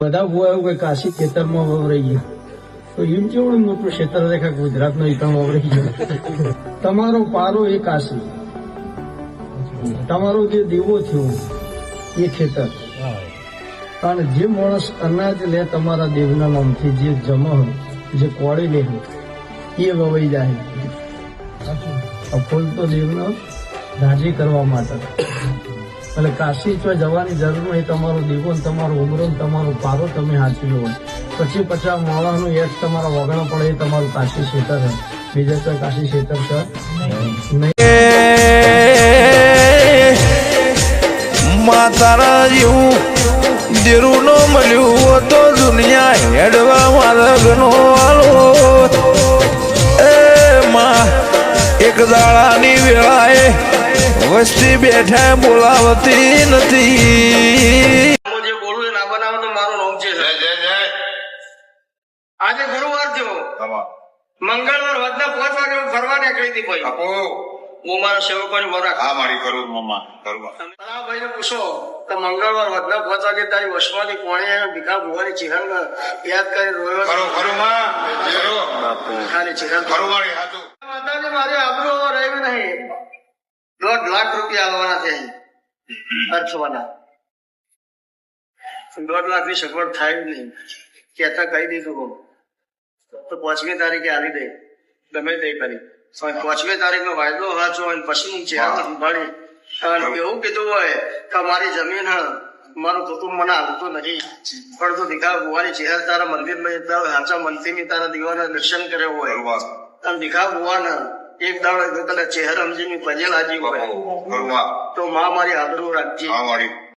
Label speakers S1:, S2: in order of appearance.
S1: બધા ભૂવા એવું કઈ કાશી ખેતરમાં વવરાઈ ગયા તો એમ કેવું મોટું ક્ષેત્ર રેખા ગુજરાતનો એકમ વવરાઈ ગયો. તમારો પારો એ કાશી, તમારો જે દીવો થયો એ ખેતર. કારણ જે માણસ અનાજ લે તમારા દેવના નામથી, જે જમા જે કોળી લે એ વવાઈ જાય. ફૂલ તો દેવનો રાજી કરવા માટે. એટલે કાશી તો જવાની જરૂર નહીં. તમારો દીવો ને તમારો ઉમરો ને તમારો પારો તમે હાચવ્યો હોય પછી 50 માળાનું એક તમારા વગણ પડે એ તમારું કાશી ક્ષેત્ર છે. બીજા તો કાશી ક્ષેત્ર છે નહીં.
S2: માતારા જેવું દેરું નો મળ્યું તો દુનિયા હેડવા માર્ગનો આલો. એ માં એક દાડાની વેળાએ વસ્તી બેઠા બોલાવતી નથી.
S3: જે બોલું ના બનાવો તો મારું નામ છે. આજે ગુરુવાર થયો, મંગળવાર વધના 5 વાગે હું ફરવા નીકળી હતી. ભાઈ હું મારા સેવકોની વરાક
S4: મારી કરું મમ્મા
S3: ભાઈ ને પૂછો તો મંગળવાર વધના 5 વાગે તારી વસમાંથી કોણે ભીખા ભુવાની ચિહન યાદ કરી રોયો. માતાજી મારી આબરૂ રહેવી નહીં. 1.5 લાખ રૂપિયા આવવાના છે અર્થવાના. 1.5 લાખ ની સગવડ થાય નહીં. કેતા કહી દીધું તો 5મી તારીખે આવી દે, ગમે તે કરી. 5મી તારીખ નો વાયદો વાંચો પછી ચહેરા સંભાળી એવું કીધું હોય કે મારી જમીન મારું કુટુંબ મને હાલતું નથી, પણ તું દીખા ભુવાની ચહેરા તારા મંદિરમાં સાચા મનથી તારા દીવાના દર્શન કર્યો હોય અને દીખા ભુવાના એક દાડો કદાચ ચહેરા સમજીને પજેલ હાજી હોય તો માં મારી આબરૂ રાખજી.